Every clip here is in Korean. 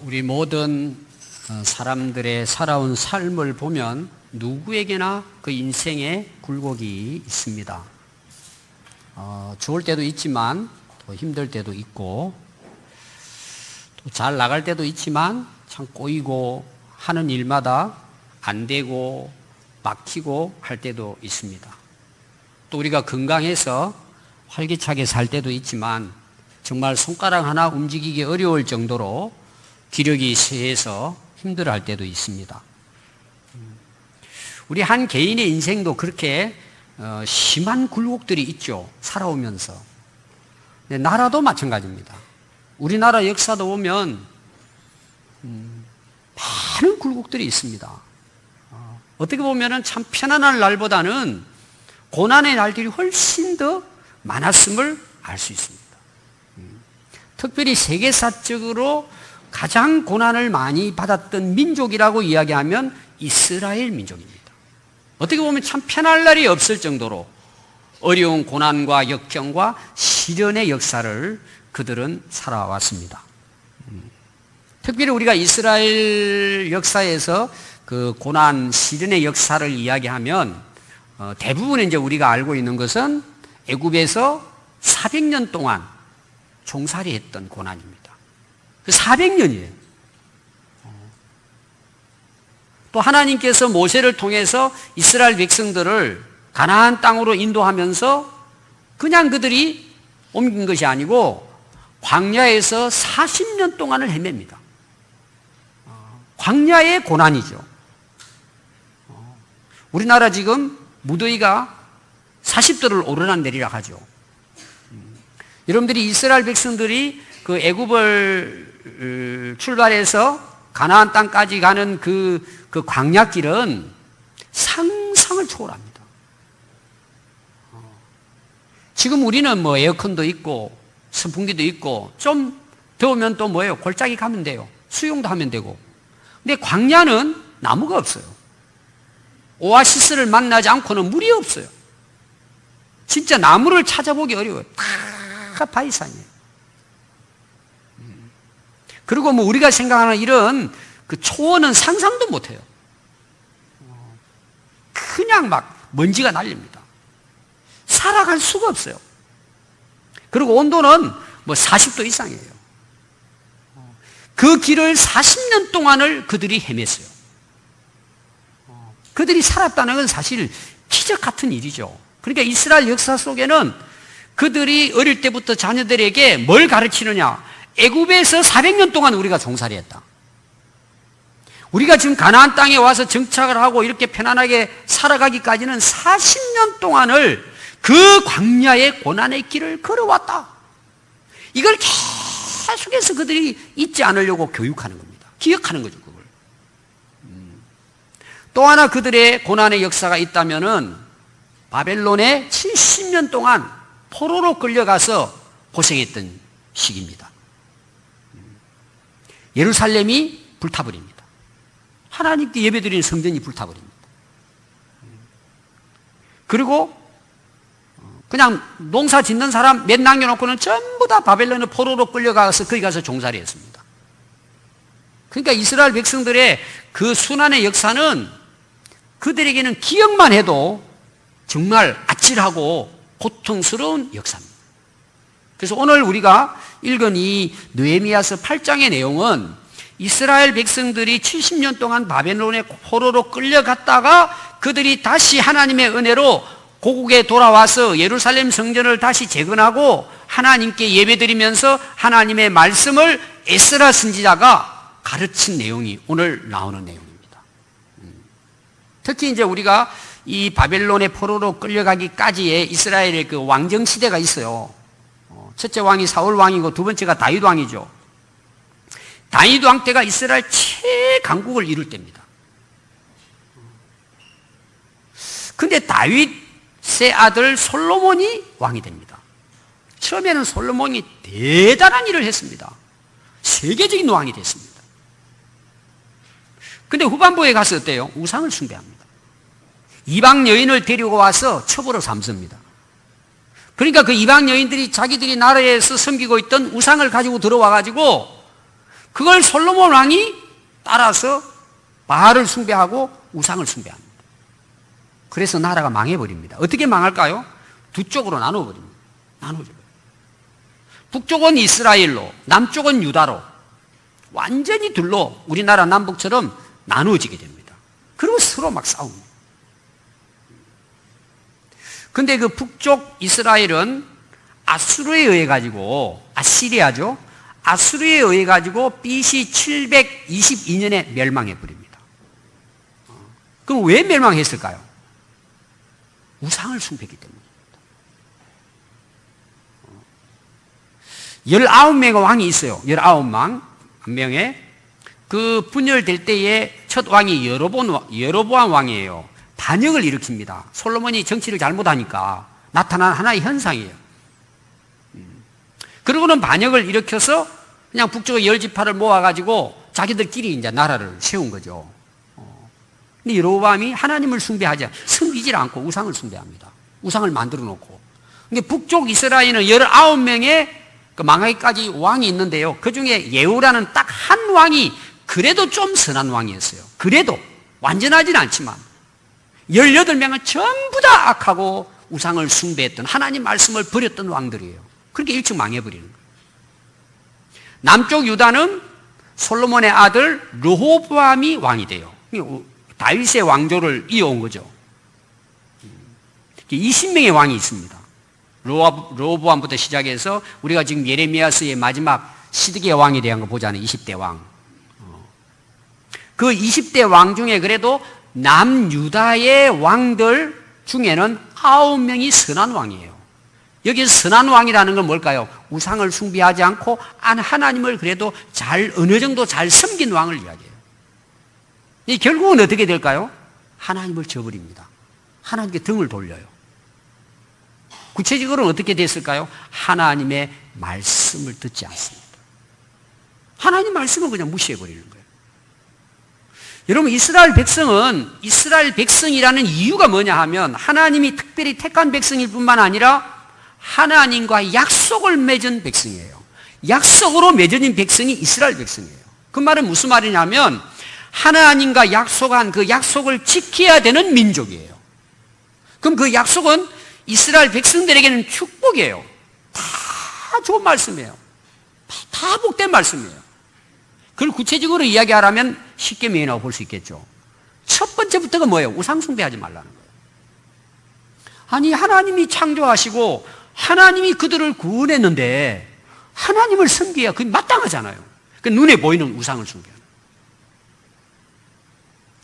우리 모든 사람들의 살아온 삶을 보면 누구에게나 그 인생에 굴곡이 있습니다. 좋을 때도 있지만 또 힘들 때도 있고 또 잘 나갈 때도 있지만 참 꼬이고 하는 일마다 안 되고 막히고 할 때도 있습니다. 또 우리가 건강해서 활기차게 살 때도 있지만 정말 손가락 하나 움직이기 어려울 정도로 기력이 쇠해서 힘들어할 때도 있습니다. 우리 한 개인의 인생도 그렇게 심한 굴곡들이 있죠. 살아오면서. 나라도 마찬가지입니다. 우리나라 역사도 보면 많은 굴곡들이 있습니다. 어떻게 보면 참 편안한 날보다는 고난의 날들이 훨씬 더 많았음을 알 수 있습니다. 특별히 세계사적으로 가장 고난을 많이 받았던 민족이라고 이야기하면 이스라엘 민족입니다. 어떻게 보면 참 편할 날이 없을 정도로 어려운 고난과 역경과 시련의 역사를 그들은 살아왔습니다. 특별히 우리가 이스라엘 역사에서 그 고난, 시련의 역사를 이야기하면 대부분 이제 우리가 알고 있는 것은 애굽에서 400년 동안 종살이했던 고난입니다. 그 400년이에요. 또 하나님께서 모세를 통해서 이스라엘 백성들을 가나안 땅으로 인도하면서 그냥 그들이 옮긴 것이 아니고 광야에서 40년 동안을 헤맵니다. 광야의 고난이죠. 우리나라 지금 무더위가 40도를 오르락내리락 하죠. 여러분들이 이스라엘 백성들이 그 애굽을 출발해서 가나안 땅까지 가는 그 광야길은 상상을 초월합니다. 지금 우리는 뭐 에어컨도 있고 선풍기도 있고 좀 더우면 또 뭐예요? 골짜기 가면 돼요. 수영도 하면 되고. 근데 광야는 나무가 없어요. 오아시스를 만나지 않고는 물이 없어요. 진짜 나무를 찾아보기 어려워요. 다 바위산이에요. 그리고 뭐 우리가 생각하는 이런 그 초원은 상상도 못해요. 그냥 막 먼지가 날립니다. 살아갈 수가 없어요. 그리고 온도는 뭐 40도 이상이에요. 그 길을 40년 동안을 그들이 헤맸어요. 그들이 살았다는 건 사실 기적 같은 일이죠. 그러니까 이스라엘 역사 속에는 그들이 어릴 때부터 자녀들에게 뭘 가르치느냐? 애굽에서 400년 동안 우리가 종살이했다. 우리가 지금 가나안 땅에 와서 정착을 하고 이렇게 편안하게 살아가기까지는 40년 동안을 그 광야의 고난의 길을 걸어왔다. 이걸 계속해서 그들이 잊지 않으려고 교육하는 겁니다. 기억하는 거죠, 그걸. 또 하나 그들의 고난의 역사가 있다면은 바벨론에 70년 동안 포로로 끌려가서 고생했던 시기입니다. 예루살렘이 불타버립니다. 하나님께 예배드리는 성전이 불타버립니다. 그리고 그냥 농사 짓는 사람 몇 남겨놓고는 전부 다 바벨론의 포로로 끌려가서 거기 가서 종살이 했습니다. 그러니까 이스라엘 백성들의 그 순환의 역사는 그들에게는 기억만 해도 정말 아찔하고 고통스러운 역사입니다. 그래서 오늘 우리가 읽은 이 느헤미야서 8장의 내용은 이스라엘 백성들이 70년 동안 바벨론의 포로로 끌려갔다가 그들이 다시 하나님의 은혜로 고국에 돌아와서 예루살렘 성전을 다시 재건하고 하나님께 예배드리면서 하나님의 말씀을 에스라 선지자가 가르친 내용이 오늘 나오는 내용입니다. 특히 이제 우리가 이 바벨론의 포로로 끌려가기까지의 이스라엘의 그 왕정 시대가 있어요. 첫째 왕이 사울 왕이고 두 번째가 다윗 왕이죠. 다윗 왕 때가 이스라엘 최강국을 이룰 때입니다. 근데 다윗의 아들 솔로몬이 왕이 됩니다. 처음에는 솔로몬이 대단한 일을 했습니다. 세계적인 왕이 됐습니다. 근데 후반부에 가서 어때요? 우상을 숭배합니다. 이방 여인을 데리고 와서 첩으로 삼습니다. 그러니까 그 이방 여인들이 자기들이 나라에서 섬기고 있던 우상을 가지고 들어와 가지고 그걸 솔로몬 왕이 따라서 바알을 숭배하고 우상을 숭배합니다. 그래서 나라가 망해버립니다. 어떻게 망할까요? 두 쪽으로 나눠버립니다. 나눠져요. 북쪽은 이스라엘로, 남쪽은 유다로 완전히 둘로 우리나라 남북처럼 나누어지게 됩니다. 그리고 서로 막 싸웁니다. 근데 그 북쪽 이스라엘은 아수르에 의해 가지고, 아시리아죠. 아수르에 의해 가지고 BC 722년에 멸망해 버립니다. 그럼 왜 멸망했을까요? 우상을 숭배했기 때문입니다. 19명의 왕이 있어요. 19명의. 그 분열될 때에 첫 왕이 여로보암 왕이에요. 반역을 일으킵니다. 솔로몬이 정치를 잘못하니까 나타난 하나의 현상이에요. 그러고는 반역을 일으켜서 그냥 북쪽의 10지파를 모아가지고 자기들끼리 이제 나라를 세운 거죠. 근데 여로보암이 하나님을 섬기질 않고 우상을 숭배합니다. 우상을 만들어 놓고. 근데 북쪽 이스라엘은 19명의 그 망하기까지 왕이 있는데요. 그 중에 예후라는 딱 한 왕이 그래도 좀 선한 왕이었어요. 그래도 완전하진 않지만 18명은 전부 다 악하고 우상을 숭배했던, 하나님 말씀을 버렸던 왕들이에요. 그렇게 일찍 망해버리는 거예요. 남쪽 유다는 솔로몬의 아들 르호보암이 왕이 돼요. 다윗의 왕조를 이어온 거죠. 20명의 왕이 있습니다. 르호보암부터 시작해서 우리가 지금 예레미야서의 마지막 시드기야 왕에 대한 거 보잖아요. 20대 왕. 그 20대 왕 중에 그래도 남유다의 왕들 중에는 9명이 선한 왕이에요. 여기서 선한 왕이라는 건 뭘까요? 우상을 숭배하지 않고 하나님을 그래도 어느 정도 잘 섬긴 왕을 이야기해요. 결국은 어떻게 될까요? 하나님을 저버립니다. 하나님께 등을 돌려요. 구체적으로는 어떻게 됐을까요? 하나님의 말씀을 듣지 않습니다. 하나님 말씀은 그냥 무시해버리는 거예요. 여러분, 이스라엘 백성이라는 이유가 뭐냐 하면 하나님이 특별히 택한 백성일 뿐만 아니라 하나님과 약속을 맺은 백성이에요. 약속으로 맺어진 백성이 이스라엘 백성이에요. 그 말은 무슨 말이냐면 하나님과 약속한 그 약속을 지켜야 되는 민족이에요. 그럼 그 약속은 이스라엘 백성들에게는 축복이에요. 다 좋은 말씀이에요. 다 복된 말씀이에요. 그걸 구체적으로 이야기하라면 쉽게 명이라고 볼 수 있겠죠. 첫 번째부터가 뭐예요? 우상 숭배하지 말라는 거예요. 아니, 하나님이 창조하시고 하나님이 그들을 구원했는데 하나님을 섬겨야 그게 마땅하잖아요. 그 눈에 보이는 우상을 숭배하는.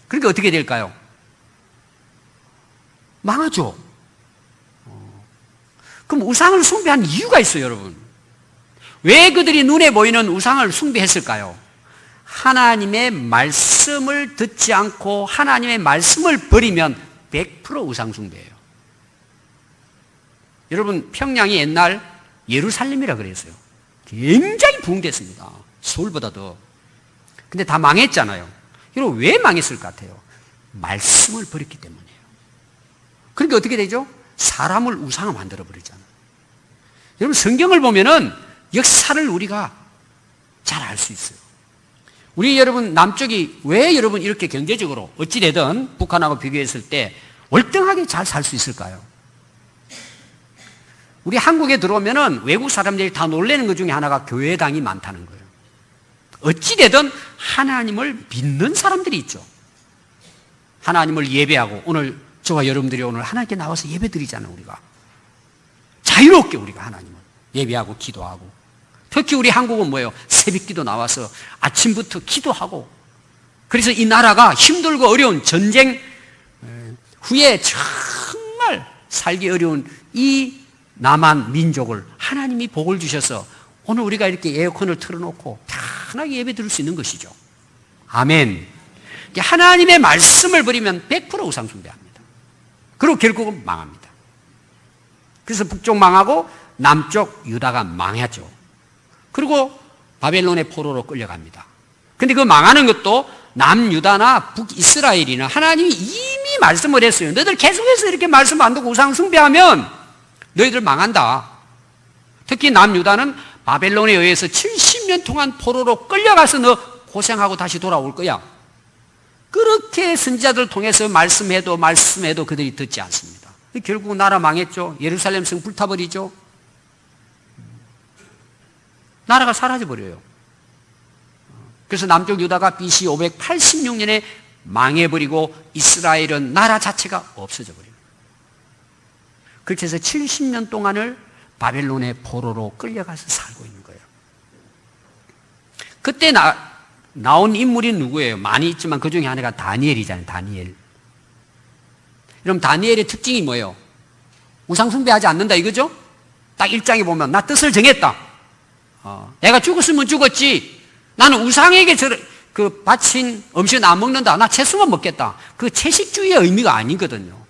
그러니까 어떻게 될까요? 망하죠. 그럼 우상을 숭배한 이유가 있어요, 여러분. 왜 그들이 눈에 보이는 우상을 숭배했을까요? 하나님의 말씀을 듣지 않고 하나님의 말씀을 버리면 100% 우상 숭배예요. 여러분, 평양이 옛날 예루살렘이라 그랬어요. 굉장히 부흥됐습니다. 서울보다 더. 근데 다 망했잖아요. 여러분, 왜 망했을 것 같아요? 말씀을 버렸기 때문이에요. 그러니까 어떻게 되죠? 사람을 우상을 만들어버리잖아요. 여러분, 성경을 보면은 역사를 우리가 잘 알 수 있어요. 우리 여러분, 남쪽이 왜 여러분 이렇게 경제적으로 어찌되든 북한하고 비교했을 때 월등하게 잘 살 수 있을까요? 우리 한국에 들어오면은 외국 사람들이 다 놀라는 것 중에 하나가 교회당이 많다는 거예요. 어찌되든 하나님을 믿는 사람들이 있죠. 하나님을 예배하고, 오늘 저와 여러분들이 오늘 하나님께 나와서 예배 드리잖아요, 우리가. 자유롭게 우리가 하나님을 예배하고 기도하고. 특히 우리 한국은 뭐예요? 새벽기도 나와서 아침부터 기도하고. 그래서 이 나라가 힘들고 어려운 전쟁 후에 정말 살기 어려운 이 남한 민족을 하나님이 복을 주셔서 오늘 우리가 이렇게 에어컨을 틀어놓고 편하게 예배 드릴 수 있는 것이죠. 아멘. 하나님의 말씀을 버리면 100% 우상 숭배합니다. 그리고 결국은 망합니다. 그래서 북쪽 망하고 남쪽 유다가 망했죠. 그리고 바벨론의 포로로 끌려갑니다. 근데 그 망하는 것도 남유다나 북이스라엘이나 하나님이 이미 말씀을 했어요. 너희들 계속해서 이렇게 말씀 안 듣고 우상 숭배하면 너희들 망한다. 특히 남유다는 바벨론에 의해서 70 70년 동안 포로로 끌려가서 너 고생하고 다시 돌아올 거야. 그렇게 선지자들 통해서 말씀해도 그들이 듣지 않습니다. 결국 나라 망했죠. 예루살렘 성 불타버리죠. 나라가 사라져버려요. 그래서 남쪽 유다가 BC 586년에 망해버리고 이스라엘은 나라 자체가 없어져 버립니다. 그렇게 해서 70년 동안을 바벨론의 포로로 끌려가서 살고 있는 거예요. 그때 나온 인물이 누구예요? 많이 있지만 그 중에 하나가 다니엘이잖아요. 다니엘. 그럼 다니엘의 특징이 뭐예요? 우상숭배하지 않는다 이거죠? 딱 1장에 보면 나 뜻을 정했다. 내가 죽었으면 죽었지. 나는 우상에게 바친 음식은 안 먹는다. 나 채소만 먹겠다. 그 채식주의의 의미가 아니거든요.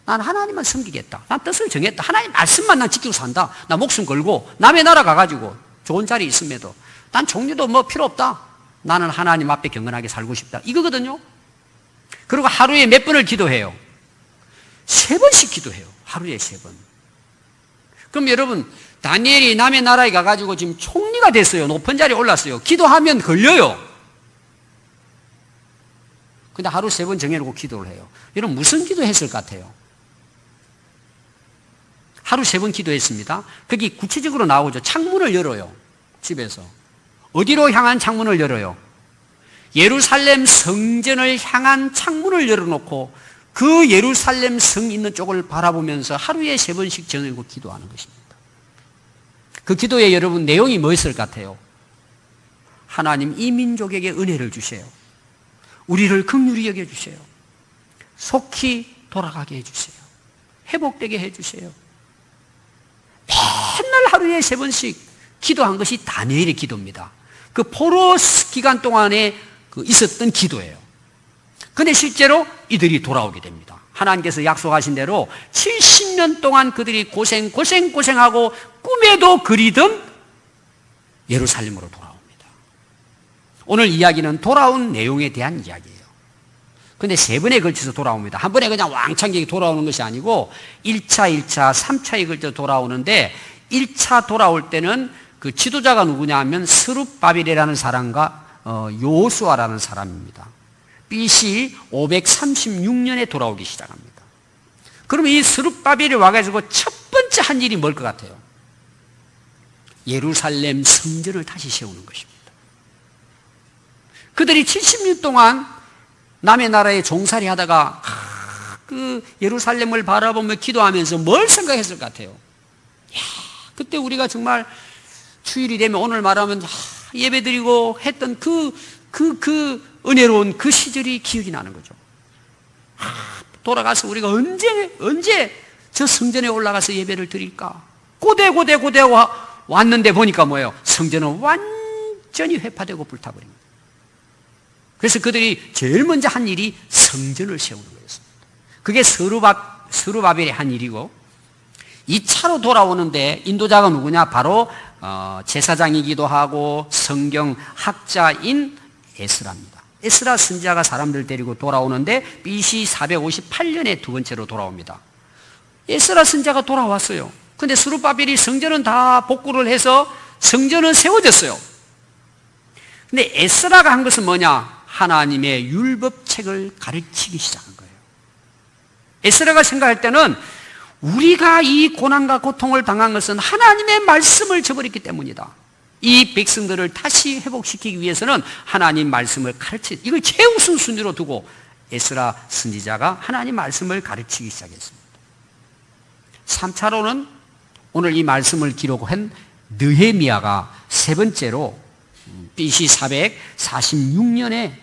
난 하나님만 섬기겠다. 난 뜻을 정했다. 하나님 말씀만 난 지키고 산다. 나 목숨 걸고 남의 나라 가가지고 좋은 자리 있음에도 난 종류도 뭐 필요 없다. 나는 하나님 앞에 경건하게 살고 싶다. 이거거든요. 그리고 하루에 몇 번을 기도해요? 3번씩 기도해요. 하루에 3번. 그럼 여러분, 다니엘이 남의 나라에 가가지고 지금 총리가 됐어요. 높은 자리에 올랐어요. 기도하면 걸려요. 근데 하루 3번 정해놓고 기도를 해요. 여러분, 무슨 기도했을 것 같아요? 하루 3번 기도했습니다. 거기 구체적으로 나오죠. 창문을 열어요. 집에서. 어디로 향한 창문을 열어요? 예루살렘 성전을 향한 창문을 열어놓고 그 예루살렘 성 있는 쪽을 바라보면서 하루에 3번씩 정해놓고 기도하는 것입니다. 그 기도에 여러분 내용이 뭐였을 것 같아요? 하나님 이 민족에게 은혜를 주세요. 우리를 긍휼히 여겨주세요. 속히 돌아가게 해주세요. 회복되게 해주세요. 맨날 하루에 3번씩 기도한 것이 다니엘의 기도입니다. 그 포로 기간 동안에 있었던 기도예요. 그런데 실제로 이들이 돌아오게 됩니다. 하나님께서 약속하신 대로 70년 동안 그들이 고생하고 꿈에도 그리던 예루살렘으로 돌아옵니다. 오늘 이야기는 돌아온 내용에 대한 이야기예요. 그런데 3번에 걸쳐서 돌아옵니다. 한 번에 그냥 왕창 돌아오는 것이 아니고 1차, 3차에 걸쳐 돌아오는데 1차 돌아올 때는 그 지도자가 누구냐 하면 스룹바벨이라는 사람과 여호수아라는 사람입니다. BC 536년에 돌아오기 시작합니다. 그러면 이 스룹바벨이 와가지고 첫 번째 한 일이 뭘 것 같아요? 예루살렘 성전을 다시 세우는 것입니다. 그들이 70년 동안 남의 나라에 종살이 하다가 그 예루살렘을 바라보며 기도하면서 뭘 생각했을 것 같아요? 그때 우리가 정말 주일이 되면 오늘 말하면 예배드리고 했던 그 은혜로운 그 시절이 기억이 나는 거죠. 돌아가서 우리가 언제 저 성전에 올라가서 예배를 드릴까? 고대고 왔는데 보니까 뭐예요? 성전은 완전히 회파되고 불타버립니다. 그래서 그들이 제일 먼저 한 일이 성전을 세우는 거였습니다. 그게 스룹바벨이 한 일이고 2차로 돌아오는데 인도자가 누구냐? 바로 제사장이기도 하고 성경 학자인 에스라입니다. 에스라 선지자가 사람들 데리고 돌아오는데 BC 458년에 두 번째로 돌아옵니다. 에스라 선지자가 돌아왔어요. 근데 스룹바벨이 성전은 다 복구를 해서 성전은 세워졌어요. 근데 에스라가 한 것은 뭐냐? 하나님의 율법책을 가르치기 시작한 거예요. 에스라가 생각할 때는 우리가 이 고난과 고통을 당한 것은 하나님의 말씀을 저버렸기 때문이다. 이 백성들을 다시 회복시키기 위해서는 하나님 말씀을 이걸 최우선 순위로 두고 에스라 선지자가 하나님 말씀을 가르치기 시작했습니다. 3차로는 오늘 이 말씀을 기록한 느헤미야가 세 번째로 BC 446년에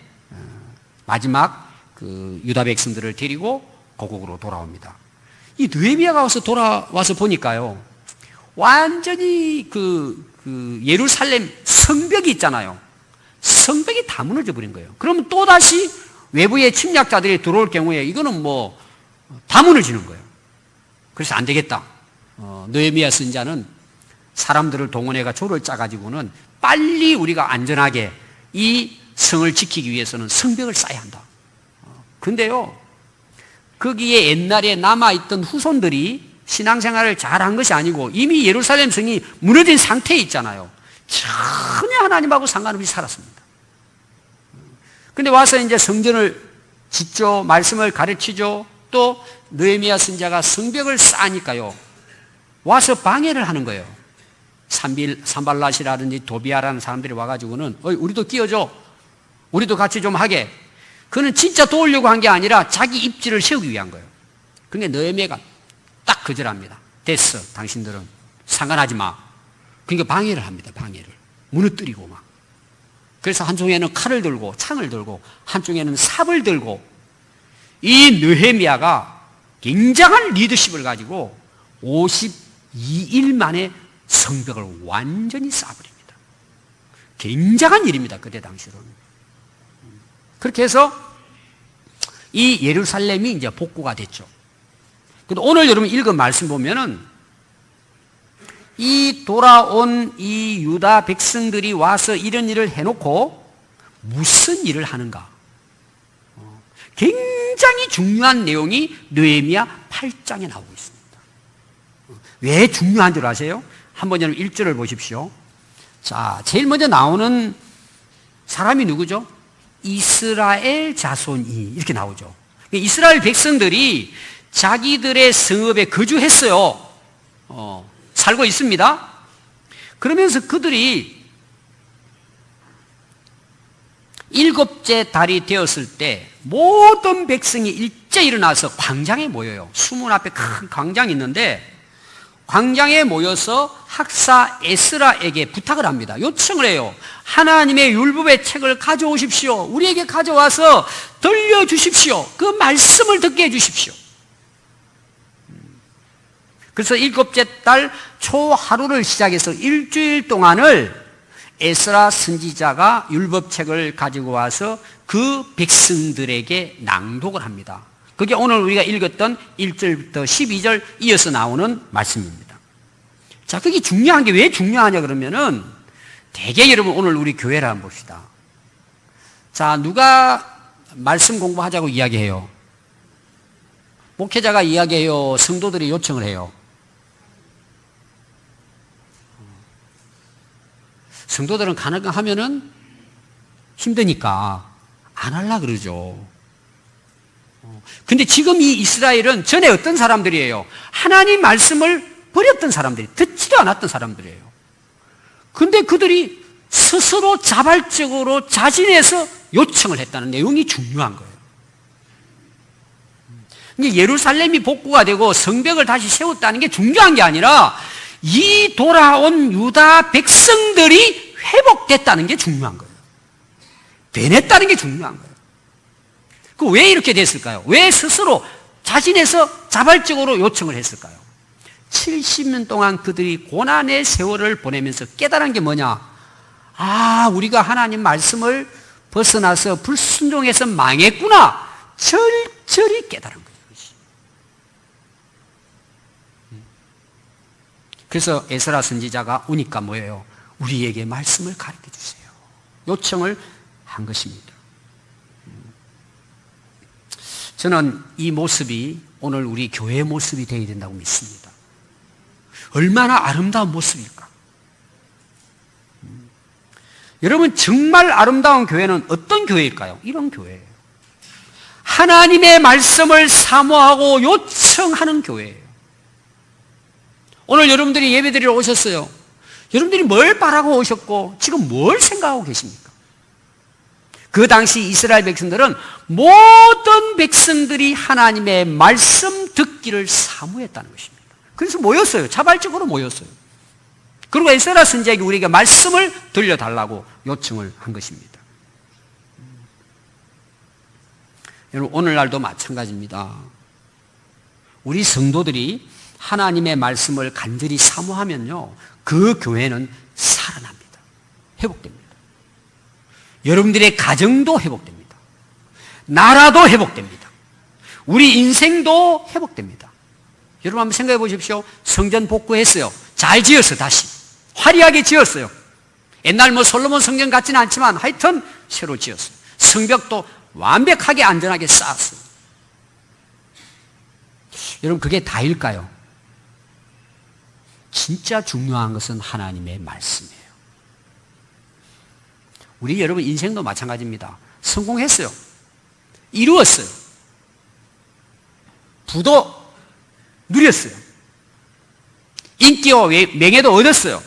마지막 유다 백성들을 데리고 고국으로 돌아옵니다. 이 느헤미야가 돌아와서 보니까요, 완전히 예루살렘 성벽이 있잖아요. 성벽이 다 무너져 버린 거예요. 그러면 또다시 외부의 침략자들이 들어올 경우에 이거는 다 무너지는 거예요. 그래서 안 되겠다. 느헤미야 선지자는 사람들을 동원해가 조를 짜가지고는 빨리 우리가 안전하게 이 성을 지키기 위해서는 성벽을 쌓아야 한다. 근데요, 거기에 옛날에 남아있던 후손들이 신앙생활을 잘한 것이 아니고 이미 예루살렘 성이 무너진 상태에 있잖아요. 전혀 하나님하고 상관없이 살았습니다. 근데 와서 이제 성전을 짓죠. 말씀을 가르치죠. 또 느헤미야 선지자가 성벽을 쌓으니까요. 와서 방해를 하는 거예요. 산발랏이라든지 도비아라는 사람들이 와가지고는 우리도 끼워줘. 우리도 같이 좀 하게. 그는 진짜 도우려고 한 게 아니라 자기 입지를 세우기 위한 거예요. 그러니까 느헤미야가 딱 거절합니다. 됐어. 당신들은 상관하지 마. 그러니까 방해를 합니다. 방해를. 무너뜨리고 막. 그래서 한쪽에는 칼을 들고 창을 들고 한쪽에는 삽을 들고 이 느헤미야가 굉장한 리더십을 가지고 52일 만에 성벽을 완전히 쌓아버립니다. 굉장한 일입니다. 그때 당시로는. 그렇게 해서 이 예루살렘이 이제 복구가 됐죠. 근데 오늘 여러분 읽은 말씀 보면은 이 돌아온 이 유다 백성들이 와서 이런 일을 해놓고 무슨 일을 하는가? 굉장히 중요한 내용이 느헤미야 8장에 나오고 있습니다. 왜 중요한 줄 아세요? 한번 여러분 1절을 보십시오. 자, 제일 먼저 나오는 사람이 누구죠? 이스라엘 자손이 이렇게 나오죠. 이스라엘 백성들이 자기들의 성읍에 거주했어요. 살고 있습니다. 그러면서 그들이 7째 달이 되었을 때 모든 백성이 일제 일어나서 광장에 모여요. 수문 앞에 큰 광장이 있는데 광장에 모여서 학사 에스라에게 부탁을 합니다. 요청을 해요. 하나님의 율법의 책을 가져오십시오. 우리에게 가져와서 들려주십시오. 그 말씀을 듣게 해주십시오. 그래서 7째 달 초 하루를 시작해서 일주일 동안을 에스라 선지자가 율법책을 가지고 와서 그 백성들에게 낭독을 합니다. 그게 오늘 우리가 읽었던 1절부터 12절 이어서 나오는 말씀입니다. 자, 그게 중요한 게 왜 중요하냐 그러면은 대개 여러분 오늘 우리 교회를 한번 봅시다. 자, 누가 말씀 공부하자고 이야기해요? 목회자가 이야기해요? 성도들이 요청을 해요? 성도들은 가능하면은 힘드니까 안 하려고 그러죠. 근데 지금 이 이스라엘은 전에 어떤 사람들이에요? 하나님 말씀을 버렸던 사람들이, 듣지도 않았던 사람들이에요. 근데 그들이 스스로 자발적으로 자진해서 요청을 했다는 내용이 중요한 거예요. 예루살렘이 복구가 되고 성벽을 다시 세웠다는 게 중요한 게 아니라 이 돌아온 유다 백성들이 회복됐다는 게 중요한 거예요. 되냈다는 게 중요한 거예요. 그 왜 이렇게 됐을까요? 왜 스스로 자신에서 자발적으로 요청을 했을까요? 70년 동안 그들이 고난의 세월을 보내면서 깨달은 게 뭐냐? 아, 우리가 하나님 말씀을 벗어나서 불순종해서 망했구나. 절절히 깨달은 거예요. 그래서 에스라 선지자가 오니까 뭐예요? 우리에게 말씀을 가르쳐 주세요. 요청을 한 것입니다. 저는 이 모습이 오늘 우리 교회의 모습이 되어야 된다고 믿습니다. 얼마나 아름다운 모습일까? 여러분, 정말 아름다운 교회는 어떤 교회일까요? 이런 교회예요. 하나님의 말씀을 사모하고 요청하는 교회예요. 오늘 여러분들이 예배드리러 오셨어요. 여러분들이 뭘 바라고 오셨고 지금 뭘 생각하고 계십니까? 그 당시 이스라엘 백성들은 모든 백성들이 하나님의 말씀 듣기를 사모했다는 것입니다. 그래서 모였어요. 자발적으로 모였어요. 그리고 에스라 선지자에게 우리에게 말씀을 들려달라고 요청을 한 것입니다. 여러분, 오늘날도 마찬가지입니다. 우리 성도들이 하나님의 말씀을 간절히 사모하면요, 그 교회는 살아납니다. 회복됩니다. 여러분들의 가정도 회복됩니다. 나라도 회복됩니다. 우리 인생도 회복됩니다. 여러분 한번 생각해 보십시오. 성전 복구했어요. 잘 지었어. 다시 화려하게 지었어요. 옛날 뭐 솔로몬 성전 같지는 않지만 하여튼 새로 지었어요. 성벽도 완벽하게 안전하게 쌓았어요. 여러분, 그게 다일까요? 진짜 중요한 것은 하나님의 말씀이에요. 우리 여러분 인생도 마찬가지입니다. 성공했어요. 이루었어요. 부도 누렸어요. 인기와 명예도 얻었어요.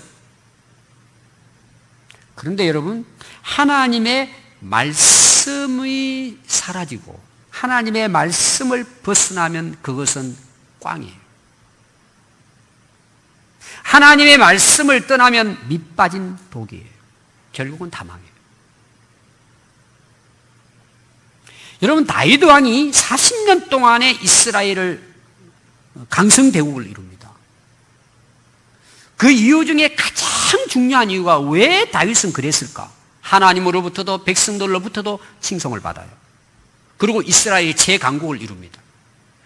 그런데 여러분, 하나님의 말씀이 사라지고 하나님의 말씀을 벗어나면 그것은 꽝이에요. 하나님의 말씀을 떠나면 밑빠진 독이에요. 결국은 다 망해요. 여러분, 다윗 왕이 40년 동안에 이스라엘을 강성대국을 이룹니다. 그 이유 중에 가장 중요한 이유가 왜 다윗은 그랬을까? 하나님으로부터도 백성들로부터도 칭송을 받아요. 그리고 이스라엘이 최강국을 이룹니다.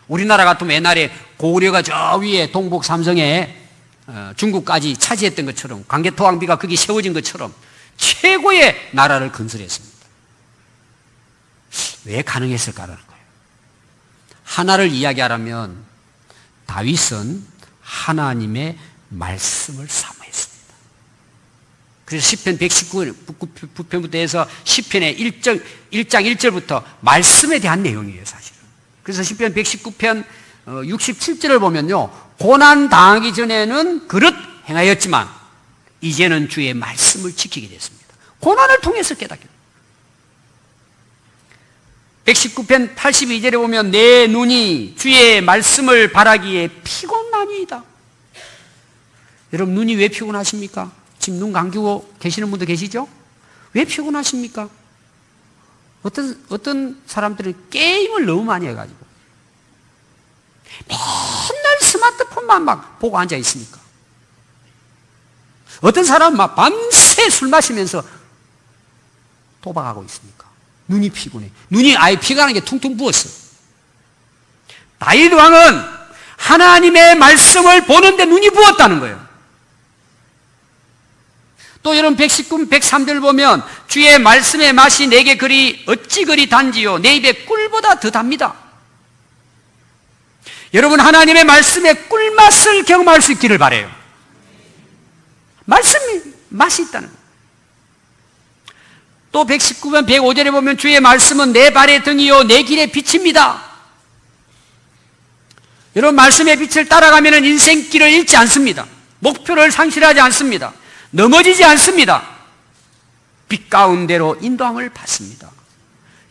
우리나라 같으면 옛날에 고구려가 저 위에 동북 삼성에 중국까지 차지했던 것처럼, 광개토왕비가 거기 세워진 것처럼 최고의 나라를 건설했습니다. 왜 가능했을까라는 거예요. 하나를 이야기하라면 다윗은 하나님의 말씀을 사모했습니다. 그래서 시편 119편부터 해서 시편의 1장 1절부터 말씀에 대한 내용이에요, 사실은. 그래서 시편 119편 67절을 보면요, 고난 당하기 전에는 그릇 행하였지만 이제는 주의 말씀을 지키게 됐습니다. 고난을 통해서 깨닫게. 119편 82절에 보면 내 눈이 주의 말씀을 바라기에 피곤하니이다. 여러분, 눈이 왜 피곤하십니까? 지금 눈 감기고 계시는 분도 계시죠? 왜 피곤하십니까? 어떤 사람들은 게임을 너무 많이 해가지고 맨날 스마트폰만 막 보고 앉아 있으니까. 어떤 사람은 막 밤새 술 마시면서 도박하고 있으니까 눈이 피곤해. 눈이 아예 피가 나는 게 퉁퉁 부었어. 다윗 왕은 하나님의 말씀을 보는데 눈이 부었다는 거예요. 또 여러분 119, 103절 보면 주의 말씀의 맛이 내게 어찌 그리 단지요 내 입에 꿀보다 더 답니다. 여러분, 하나님의 말씀의 꿀맛을 경험할 수 있기를 바라요. 말씀이 맛이 있다는 거예요. 또 119편 105절에 보면 주의 말씀은 내 발의 등이요 내 길의 빛입니다. 여러분, 말씀의 빛을 따라가면 인생길을 잃지 않습니다. 목표를 상실하지 않습니다. 넘어지지 않습니다. 빛 가운데로 인도함을 받습니다.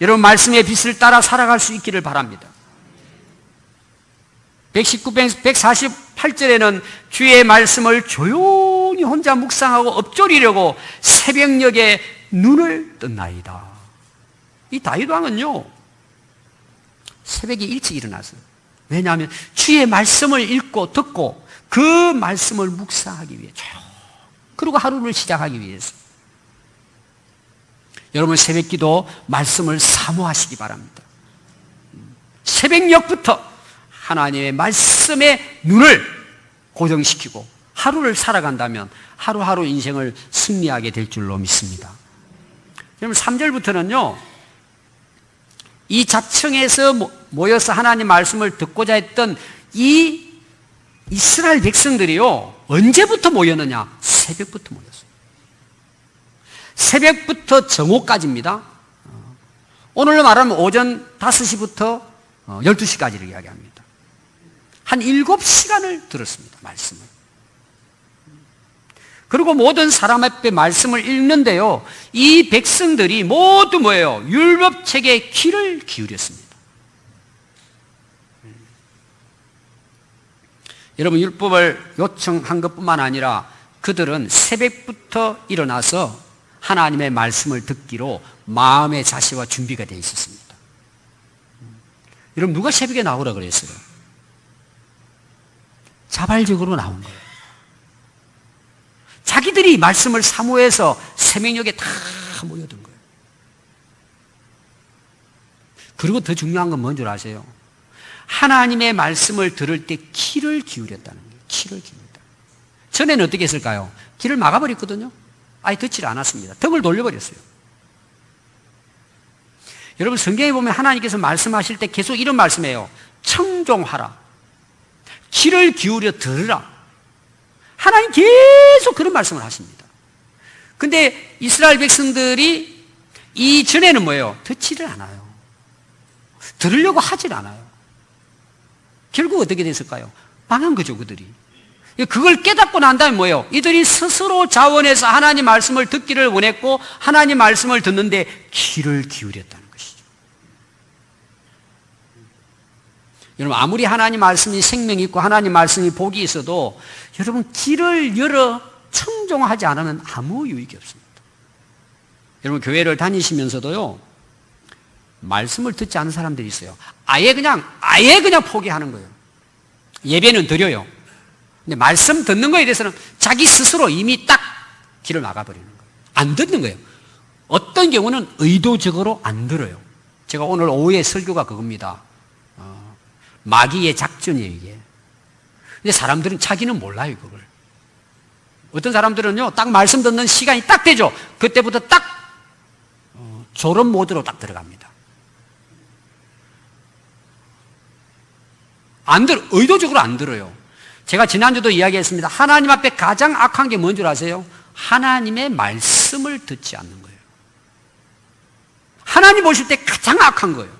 여러분, 말씀의 빛을 따라 살아갈 수 있기를 바랍니다. 119편 148절에는 주의 말씀을 조용히 혼자 묵상하고 엎조리려고 새벽녘에 눈을 떴나이다. 이 다윗 왕은요, 새벽에 일찍 일어났어요. 왜냐하면 주의 말씀을 읽고 듣고 그 말씀을 묵상하기 위해, 그리고 하루를 시작하기 위해서. 여러분, 새벽기도 말씀을 사모하시기 바랍니다. 새벽녘부터 하나님의 말씀의 눈을 고정시키고 하루를 살아간다면 하루하루 인생을 승리하게 될 줄로 믿습니다. 여러분, 3절부터는요, 이 자청에서 모여서 하나님 말씀을 듣고자 했던 이 이스라엘 백성들이요, 언제부터 모였느냐? 새벽부터 모였어요. 새벽부터 정오까지입니다. 오늘로 말하면 오전 5시부터 12시까지를 이야기합니다. 한 7시간을 들었습니다, 말씀을. 그리고 모든 사람 앞에 말씀을 읽는데요, 이 백성들이 모두 뭐예요? 율법책에 귀를 기울였습니다. 여러분, 율법을 요청한 것뿐만 아니라 그들은 새벽부터 일어나서 하나님의 말씀을 듣기로 마음의 자세와 준비가 되어 있었습니다. 여러분, 누가 새벽에 나오라 그랬어요? 자발적으로 나온 거예요. 자기들이 말씀을 사모해서 새벽녘에 다 모여든 거예요. 그리고 더 중요한 건 뭔 줄 아세요? 하나님의 말씀을 들을 때 귀를 기울였다는 거예요. 귀를 기울였다. 전에는 어떻게 했을까요? 귀를 막아버렸거든요. 아예 듣질 않았습니다. 등을 돌려버렸어요. 여러분, 성경에 보면 하나님께서 말씀하실 때 계속 이런 말씀이에요. 청종하라. 귀를 기울여 들으라. 하나님 계속 그런 말씀을 하십니다. 근데 이스라엘 백성들이 이전에는 뭐예요? 듣지를 않아요. 들으려고 하질 않아요. 결국 어떻게 됐을까요? 망한 거죠, 그들이. 그걸 깨닫고 난 다음에 뭐예요? 이들이 스스로 자원해서 하나님 말씀을 듣기를 원했고 하나님 말씀을 듣는데 귀를 기울였다는 것이죠. 여러분, 아무리 하나님 말씀이 생명이 있고 하나님 말씀이 복이 있어도 여러분 귀를 열어 청종하지 않으면 아무 유익이 없습니다. 여러분, 교회를 다니시면서도요, 말씀을 듣지 않은 사람들이 있어요. 아예 그냥 포기하는 거예요. 예배는 드려요. 근데 말씀 듣는 거에 대해서는 자기 스스로 이미 딱 길을 막아버리는 거예요. 안 듣는 거예요. 어떤 경우는 의도적으로 안 들어요. 제가 오늘 오후에 설교가 그겁니다. 마귀의 작전이에요, 이게. 근데 사람들은 자기는 몰라요, 그걸. 어떤 사람들은요, 딱 말씀 듣는 시간이 딱 되죠. 그때부터 딱 졸업 모드로 딱 들어갑니다. 의도적으로 안 들어요. 제가 지난주도 이야기했습니다. 하나님 앞에 가장 악한 게 뭔 줄 아세요? 하나님의 말씀을 듣지 않는 거예요. 하나님 보실 때 가장 악한 거예요.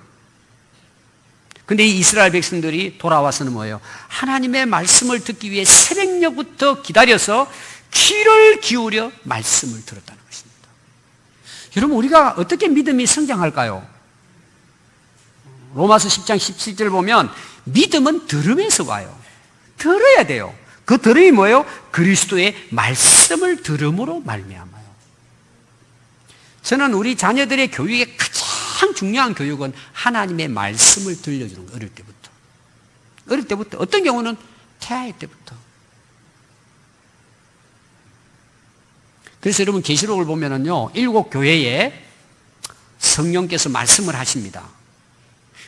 근데 이 이스라엘 백성들이 돌아와서는 뭐예요? 하나님의 말씀을 듣기 위해 새벽녘부터 기다려서 귀를 기울여 말씀을 들었다는 것입니다. 여러분, 우리가 어떻게 믿음이 성장할까요? 로마서 10장 17절 보면 믿음은 들으면서 와요. 들어야 돼요. 그 들음이 뭐예요? 그리스도의 말씀을 들음으로 말미암아요. 저는 우리 자녀들의 교육의 가장 중요한 교육은 하나님의 말씀을 들려주는 거예요. 어릴 때부터. 어떤 경우는 태아의 때부터. 그래서 여러분, 계시록을 보면은요, 7 교회에 성령께서 말씀을 하십니다.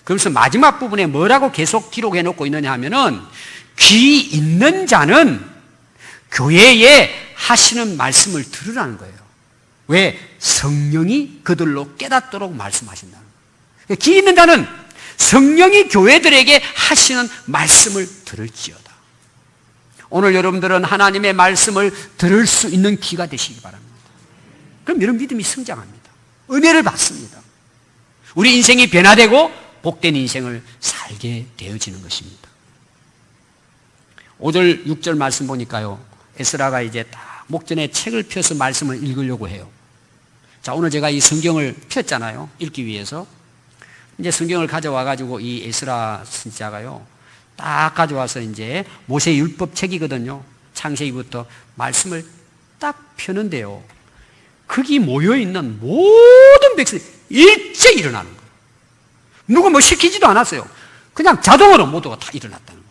그러면서 마지막 부분에 뭐라고 계속 기록해 놓고 있느냐 하면은, 귀 있는 자는 교회에 하시는 말씀을 들으라는 거예요. 왜? 성령이 그들로 깨닫도록 말씀하신다는 거예요. 귀 있는 자는 성령이 교회들에게 하시는 말씀을 들을지어다. 오늘 여러분들은 하나님의 말씀을 들을 수 있는 귀가 되시기 바랍니다. 그럼 여러분 믿음이 성장합니다. 은혜를 받습니다. 우리 인생이 변화되고 복된 인생을 살게 되어지는 것입니다. 5절, 6절 말씀 보니까요, 에스라가 이제 딱 목전에 책을 펴서 말씀을 읽으려고 해요. 자, 오늘 제가 이 성경을 폈잖아요. 읽기 위해서. 이제 성경을 가져와가지고 이 에스라 선지자가요, 딱 가져와서 이제 모세 율법 책이거든요. 창세기부터 말씀을 딱 펴는데요, 거기 모여있는 모든 백성이 일제히 일어나는 거예요. 누구 뭐 시키지도 않았어요. 그냥 자동으로 모두가 다 일어났다는 거예요.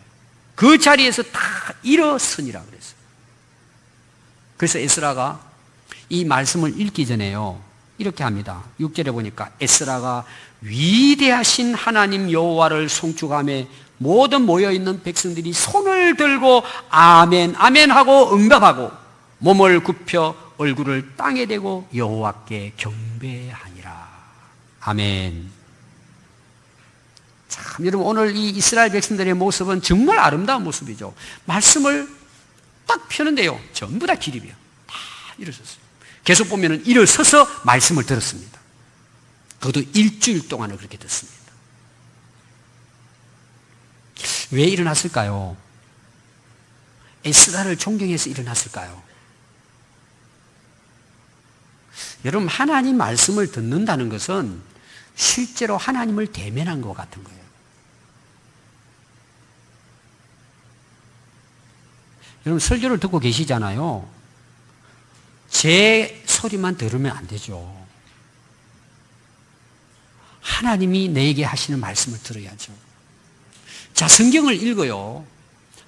그 자리에서 다 일어서니라 그랬어요. 그래서 에스라가 이 말씀을 읽기 전에요, 이렇게 합니다. 6절에 보니까 에스라가 위대하신 하나님 여호와를 송축하며 모든 모여있는 백성들이 손을 들고 아멘 아멘 하고 응답하고 몸을 굽혀 얼굴을 땅에 대고 여호와께 경배하니라. 아멘. 참, 여러분, 오늘 이 이스라엘 백성들의 모습은 정말 아름다운 모습이죠. 말씀을 딱 펴는데요, 전부 다 기립이에요. 다 일어섰어요. 계속 보면은 일어서서 말씀을 들었습니다. 그것도 일주일 동안을 그렇게 듣습니다. 왜 일어났을까요? 에스라를 존경해서 일어났을까요? 여러분, 하나님 말씀을 듣는다는 것은 실제로 하나님을 대면한 것 같은 거예요. 여러분, 설교를 듣고 계시잖아요. 제 소리만 들으면 안 되죠. 하나님이 내게 하시는 말씀을 들어야죠. 자, 성경을 읽어요.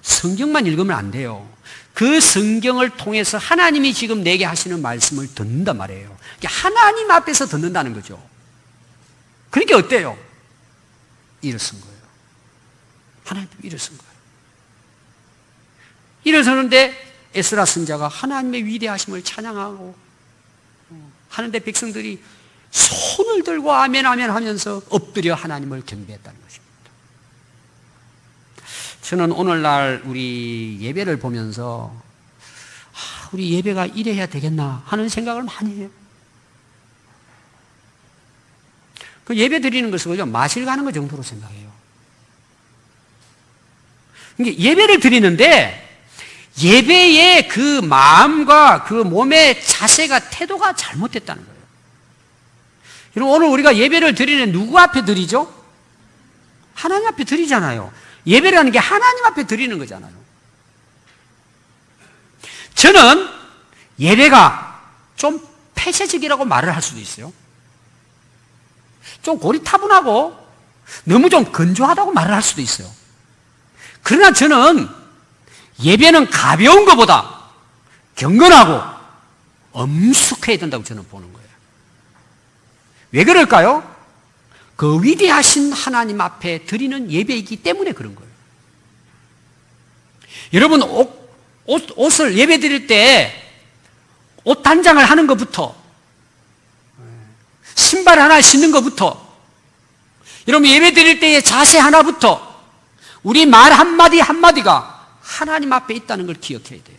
성경만 읽으면 안 돼요. 그 성경을 통해서 하나님이 지금 내게 하시는 말씀을 듣는단 말이에요. 하나님 앞에서 듣는다는 거죠. 그러니까 어때요? 일어선 거예요. 하나님 앞에 일어선 거예요. 일어서는데 에스라 선지자가 하나님의 위대하심을 찬양하고 하는데 백성들이 손을 들고 아멘 아멘 하면서 엎드려 하나님을 경배했다는 것입니다. 저는 오늘날 우리 예배를 보면서 우리 예배가 이래야 되겠나 하는 생각을 많이 해요. 그 예배 드리는 것을 그저 마실 가는 것 정도로 생각해요. 그러니까 예배를 드리는데 예배의 그 마음과 그 몸의 자세가 태도가 잘못됐다는 거예요. 여러분, 오늘 우리가 예배를 드리는 누구 앞에 드리죠? 하나님 앞에 드리잖아요. 예배라는 게 하나님 앞에 드리는 거잖아요. 저는 예배가 좀 폐쇄적이라고 말을 할 수도 있어요. 좀 고리타분하고 너무 좀 건조하다고 말을 할 수도 있어요. 그러나 저는 예배는 가벼운 것보다 경건하고 엄숙해야 된다고 저는 보는 거예요. 왜 그럴까요? 그 위대하신 하나님 앞에 드리는 예배이기 때문에 그런 거예요. 여러분, 옷을 예배 드릴 때 옷 단장을 하는 것부터, 신발 하나 신는 것부터, 여러분 예배 드릴 때의 자세 하나부터 우리 말 한마디 한마디가 하나님 앞에 있다는 걸 기억해야 돼요.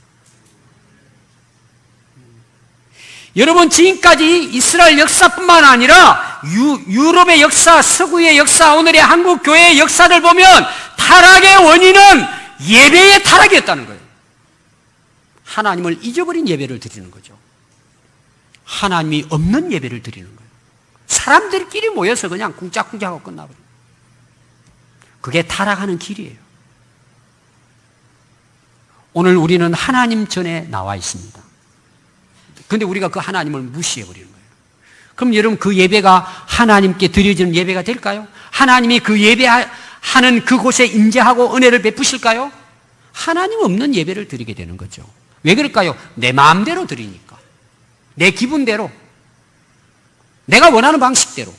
여러분, 지금까지 이스라엘 역사뿐만 아니라 유럽의 역사, 서구의 역사, 오늘의 한국 교회의 역사를 보면 타락의 원인은 예배의 타락이었다는 거예요. 하나님을 잊어버린 예배를 드리는 거죠. 하나님이 없는 예배를 드리는 거예요. 사람들끼리 모여서 그냥 쿵짝쿵짝하고 끝나버려요. 그게 타락하는 길이에요. 오늘 우리는 하나님 전에 나와 있습니다. 그런데 우리가 그 하나님을 무시해버리는 거예요. 그럼 여러분, 그 예배가 하나님께 드려지는 예배가 될까요? 하나님이 그 예배하는 그곳에 임재하고 은혜를 베푸실까요? 하나님 없는 예배를 드리게 되는 거죠. 왜 그럴까요? 내 마음대로 드리니까. 내 기분대로. 내가 원하는 방식대로.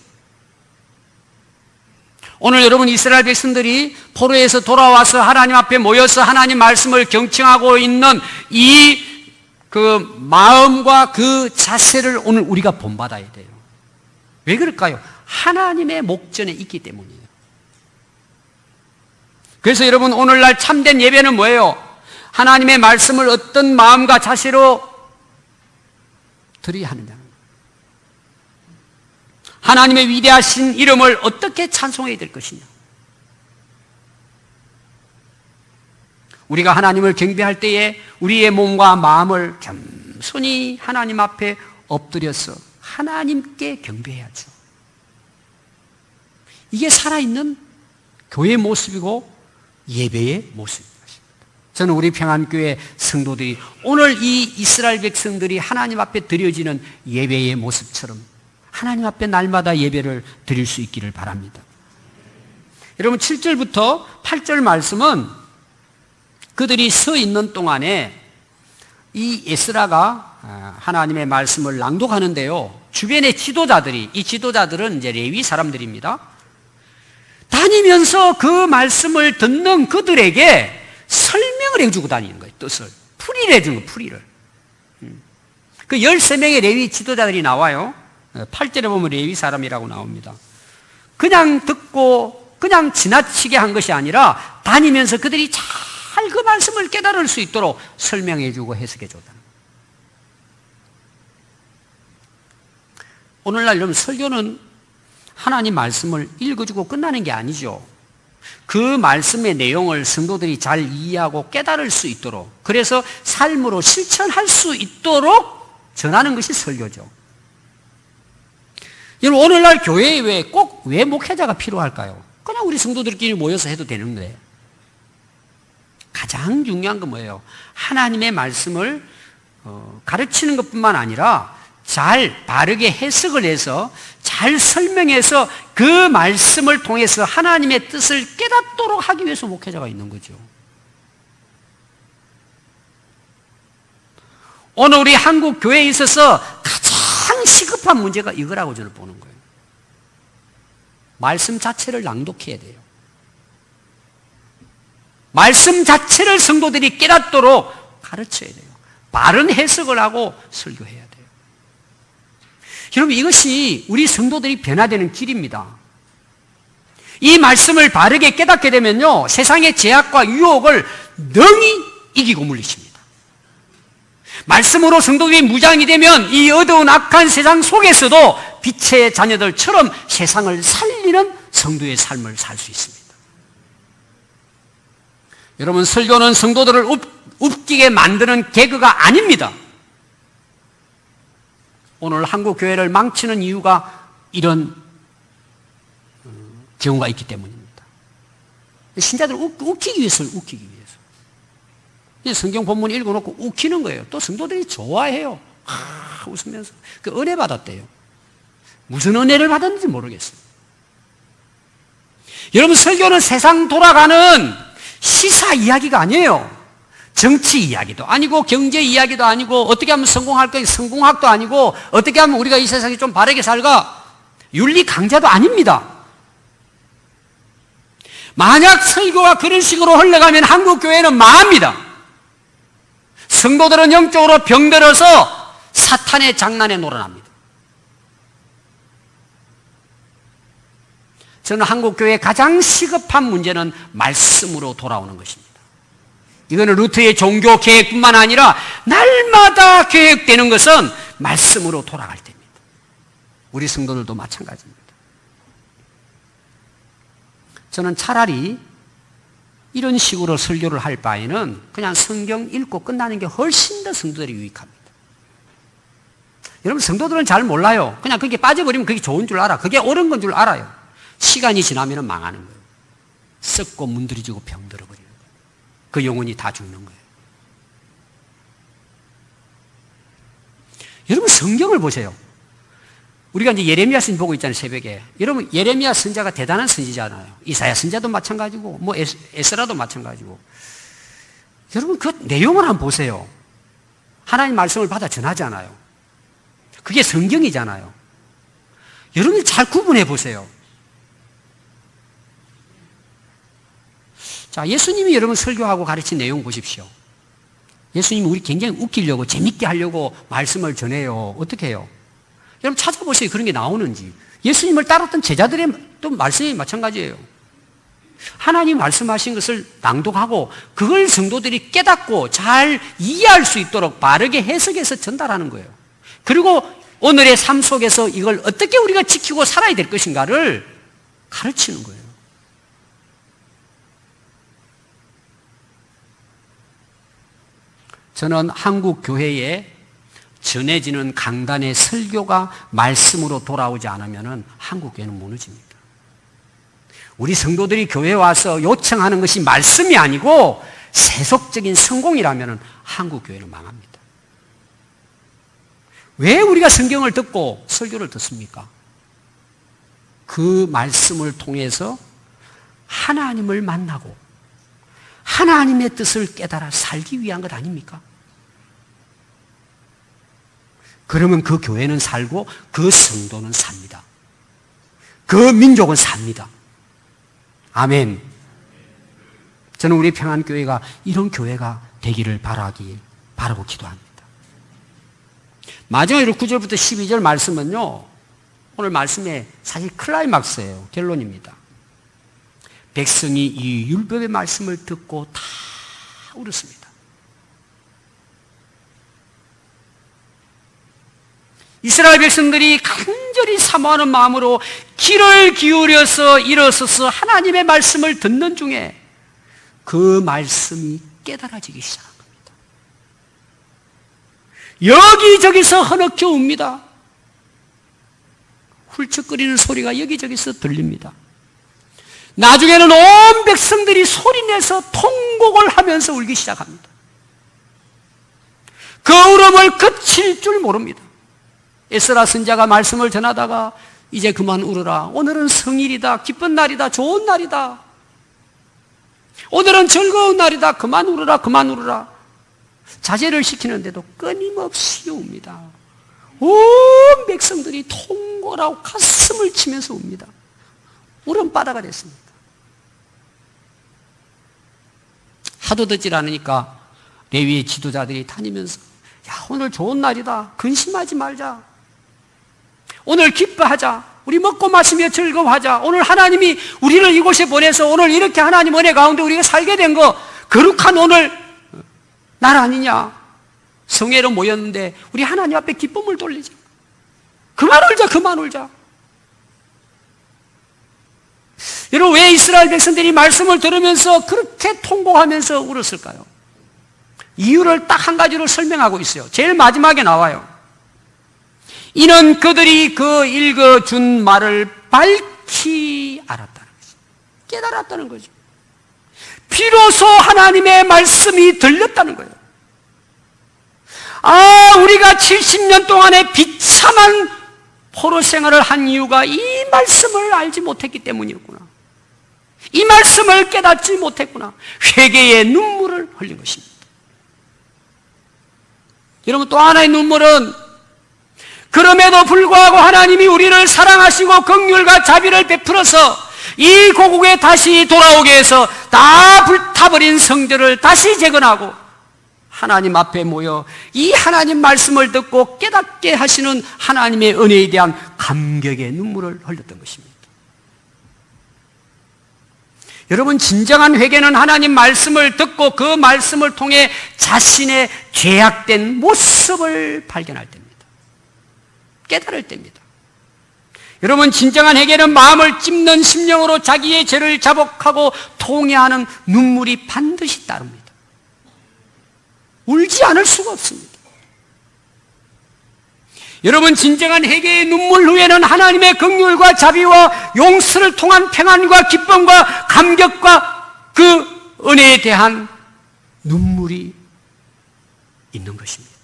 오늘 여러분, 이스라엘 백성들이 포로에서 돌아와서 하나님 앞에 모여서 하나님 말씀을 경청하고 있는 그 마음과 그 자세를 오늘 우리가 본받아야 돼요. 왜 그럴까요? 하나님의 목전에 있기 때문이에요. 그래서 여러분, 오늘날 참된 예배는 뭐예요? 하나님의 말씀을 어떤 마음과 자세로 드려야 하느냐. 하나님의 위대하신 이름을 어떻게 찬송해야 될 것이냐. 우리가 하나님을 경배할 때에 우리의 몸과 마음을 겸손히 하나님 앞에 엎드려서 하나님께 경배해야죠. 이게 살아있는 교회의 모습이고 예배의 모습입니다. 저는 우리 평안교회 성도들이 오늘 이 이스라엘 백성들이 하나님 앞에 드려지는 예배의 모습처럼 하나님 앞에 날마다 예배를 드릴 수 있기를 바랍니다. 여러분, 7절부터 8절 말씀은 그들이 서 있는 동안에 이 에스라가 하나님의 말씀을 낭독하는데요, 주변의 지도자들이, 이 지도자들은 이제 레위 사람들입니다. 다니면서 그 말씀을 듣는 그들에게 설명을 해주고 다니는 거예요. 뜻을. 풀이를 해주는 거예요. 풀이를. 그 13명의 레위 지도자들이 나와요. 8절에 보면 레위 사람이라고 나옵니다. 그냥 듣고 그냥 지나치게 한 것이 아니라 다니면서 그들이 잘 그 말씀을 깨달을 수 있도록 설명해주고 해석해줬다. 오늘날 여러분, 설교는 하나님 말씀을 읽어주고 끝나는 게 아니죠. 그 말씀의 내용을 성도들이 잘 이해하고 깨달을 수 있도록, 그래서 삶으로 실천할 수 있도록 전하는 것이 설교죠. 여러분, 오늘날 교회에 왜 목회자가 필요할까요? 그냥 우리 성도들끼리 모여서 해도 되는데, 가장 중요한 건 뭐예요? 하나님의 말씀을 가르치는 것뿐만 아니라 잘 바르게 해석을 해서 잘 설명해서 그 말씀을 통해서 하나님의 뜻을 깨닫도록 하기 위해서 목회자가 있는 거죠. 오늘 우리 한국 교회에 있어서 가장 시급한 문제가 이거라고 저는 보는 거예요. 말씀 자체를 낭독해야 돼요. 말씀 자체를 성도들이 깨닫도록 가르쳐야 돼요. 바른 해석을 하고 설교해야 돼요. 여러분, 이것이 우리 성도들이 변화되는 길입니다. 이 말씀을 바르게 깨닫게 되면요, 세상의 제약과 유혹을 능히 이기고 물리십니다. 말씀으로 성도들이 무장이 되면 이 어두운 악한 세상 속에서도 빛의 자녀들처럼 세상을 살리는 성도의 삶을 살 수 있습니다. 여러분, 설교는 성도들을 웃기게 만드는 개그가 아닙니다. 오늘 한국 교회를 망치는 이유가 이런 경우가 있기 때문입니다. 신자들을 웃기기 위해서는 웃기기 위해서. 성경 본문 읽어놓고 웃기는 거예요. 또 성도들이 좋아해요. 웃으면서. 그 은혜 받았대요. 무슨 은혜를 받았는지 모르겠어요. 여러분, 설교는 세상 돌아가는 시사 이야기가 아니에요. 정치 이야기도 아니고 경제 이야기도 아니고 어떻게 하면 성공할 거니 성공학도 아니고 어떻게 하면 우리가 이 세상에 좀 바르게 살까 윤리 강좌도 아닙니다. 만약 설교가 그런 식으로 흘러가면 한국 교회는 망합니다. 성도들은 영적으로 병들어서 사탄의 장난에 놀아납니다. 저는 한국 교회의 가장 시급한 문제는 말씀으로 돌아오는 것입니다. 이거는 루터의 종교 계획뿐만 아니라 날마다 계획되는 것은 말씀으로 돌아갈 때입니다. 우리 성도들도 마찬가지입니다. 저는 차라리 이런 식으로 설교를 할 바에는 그냥 성경 읽고 끝나는 게 훨씬 더 성도들이 유익합니다. 여러분, 성도들은 잘 몰라요. 그냥 그게 빠져버리면 그게 좋은 줄 알아. 그게 옳은 건 줄 알아요. 시간이 지나면 망하는 거예요. 썩고 문드러지고 병들어 버리는 거예요. 그 영혼이 다 죽는 거예요. 여러분, 성경을 보세요. 우리가 이제 예레미야 선지 보고 있잖아요, 새벽에. 여러분, 예레미야 선지자가 대단한 선지자잖아요. 이사야 선지자도 마찬가지고, 뭐 에스라도 마찬가지고. 여러분, 그 내용을 한번 보세요. 하나님 말씀을 받아 전하잖아요. 그게 성경이잖아요. 여러분이 잘 구분해 보세요. 자, 예수님이 여러분 설교하고 가르친 내용 보십시오. 예수님이 우리 굉장히 웃기려고, 재밌게 하려고 말씀을 전해요. 어떻게 해요? 여러분 찾아보세요. 그런 게 나오는지. 예수님을 따랐던 제자들의 또 말씀이 마찬가지예요. 하나님 말씀하신 것을 낭독하고 그걸 성도들이 깨닫고 잘 이해할 수 있도록 바르게 해석해서 전달하는 거예요. 그리고 오늘의 삶 속에서 이걸 어떻게 우리가 지키고 살아야 될 것인가를 가르치는 거예요. 저는 한국 교회에 전해지는 강단의 설교가 말씀으로 돌아오지 않으면 한국 교회는 무너집니다. 우리 성도들이 교회에 와서 요청하는 것이 말씀이 아니고 세속적인 성공이라면 한국 교회는 망합니다. 왜 우리가 성경을 듣고 설교를 듣습니까? 그 말씀을 통해서 하나님을 만나고 하나님의 뜻을 깨달아 살기 위한 것 아닙니까? 그러면 그 교회는 살고 그 성도는 삽니다. 그 민족은 삽니다. 아멘. 저는 우리 평안교회가 이런 교회가 되기를 바라고 기도합니다. 마지막으로 9절부터 12절 말씀은요, 오늘 말씀의 사실 클라이막스예요. 결론입니다. 백성이 이 율법의 말씀을 듣고 다 울었습니다. 이스라엘 백성들이 간절히 사모하는 마음으로 귀를 기울여서 일어서서 하나님의 말씀을 듣는 중에 그 말씀이 깨달아지기 시작한 겁니다. 여기저기서 흐느껴 옵니다. 훌쩍거리는 소리가 여기저기서 들립니다. 나중에는 온 백성들이 소리내서 통곡을 하면서 울기 시작합니다. 그 울음을 그칠 줄 모릅니다. 에스라 선지자가 말씀을 전하다가 이제 그만 울어라. 오늘은 성일이다. 기쁜 날이다. 좋은 날이다. 오늘은 즐거운 날이다. 그만 울어라. 그만 울어라. 자제를 시키는데도 끊임없이 웁니다. 온 백성들이 통곡하고 가슴을 치면서 웁니다. 울음바다가 됐습니다. 하도 듣질 않으니까 레위의 지도자들이 다니면서 야, 오늘 좋은 날이다. 근심하지 말자. 오늘 기뻐하자. 우리 먹고 마시며 즐거워하자. 오늘 하나님이 우리를 이곳에 보내서 오늘 이렇게 하나님 은혜 가운데 우리가 살게 된 거 거룩한 오늘 날 아니냐. 성회로 모였는데 우리 하나님 앞에 기쁨을 돌리자. 그만 울자, 그만 울자. 여러분, 왜 이스라엘 백성들이 말씀을 들으면서 그렇게 통곡하면서 울었을까요? 이유를 딱 한 가지로 설명하고 있어요. 제일 마지막에 나와요. 이는 그들이 그 읽어준 말을 밝히 알았다는 거죠. 깨달았다는 거죠. 비로소 하나님의 말씀이 들렸다는 거예요. 아, 우리가 70년 동안의 비참한 포로 생활을 한 이유가 이 말씀을 알지 못했기 때문이었구나. 이 말씀을 깨닫지 못했구나. 회개의 눈물을 흘린 것입니다. 여러분, 또 하나의 눈물은 그럼에도 불구하고 하나님이 우리를 사랑하시고 긍휼과 자비를 베풀어서 이 고국에 다시 돌아오게 해서 다 불타버린 성전을 다시 재건하고 하나님 앞에 모여 이 하나님 말씀을 듣고 깨닫게 하시는 하나님의 은혜에 대한 감격의 눈물을 흘렸던 것입니다. 여러분, 진정한 회개는 하나님 말씀을 듣고 그 말씀을 통해 자신의 죄악된 모습을 발견할 때입니다. 깨달을 때입니다. 여러분, 진정한 회개는 마음을 찝는 심령으로 자기의 죄를 자복하고 통회하는 눈물이 반드시 따릅니다. 울지 않을 수가 없습니다. 여러분, 진정한 회개의 눈물 후에는 하나님의 긍휼과 자비와 용서를 통한 평안과 기쁨과 감격과 그 은혜에 대한 눈물이 있는 것입니다.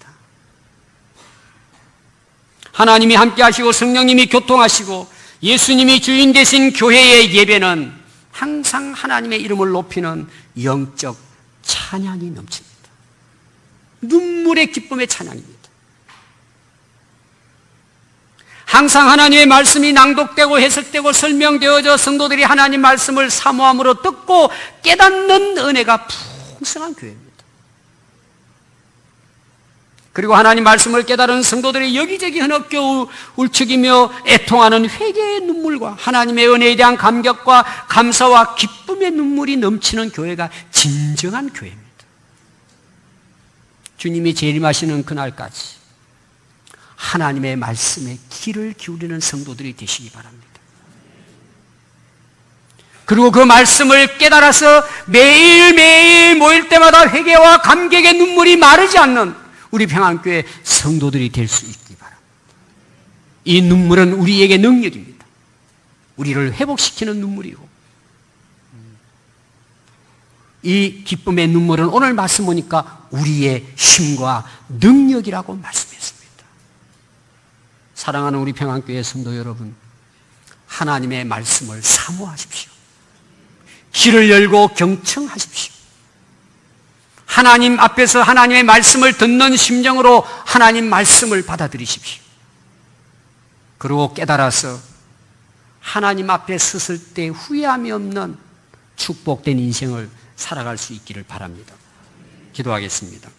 하나님이 함께 하시고 성령님이 교통하시고 예수님이 주인 되신 교회의 예배는 항상 하나님의 이름을 높이는 영적 찬양이 넘칩니다. 눈물의 기쁨의 찬양입니다. 항상 하나님의 말씀이 낭독되고 해석되고 설명되어져 성도들이 하나님 말씀을 사모함으로 듣고 깨닫는 은혜가 풍성한 교회입니다. 그리고 하나님 말씀을 깨달은 성도들이 여기저기 흐느껴 울적이며 애통하는 회개의 눈물과 하나님의 은혜에 대한 감격과 감사와 기쁨의 눈물이 넘치는 교회가 진정한 교회입니다. 주님이 재림하시는 그날까지 하나님의 말씀에 귀를 기울이는 성도들이 되시기 바랍니다. 그리고 그 말씀을 깨달아서 매일매일 모일 때마다 회개와 감격의 눈물이 마르지 않는 우리 평안교회 성도들이 될 수 있기 바랍니다. 이 눈물은 우리에게 능력입니다. 우리를 회복시키는 눈물이고, 이 기쁨의 눈물은 오늘 말씀 보니까 우리의 힘과 능력이라고 말씀했습니다. 사랑하는 우리 평안교회 성도 여러분, 하나님의 말씀을 사모하십시오. 귀를 열고 경청하십시오. 하나님 앞에서 하나님의 말씀을 듣는 심정으로 하나님 말씀을 받아들이십시오. 그리고 깨달아서 하나님 앞에 섰을 때 후회함이 없는 축복된 인생을 살아갈 수 있기를 바랍니다. 기도하겠습니다.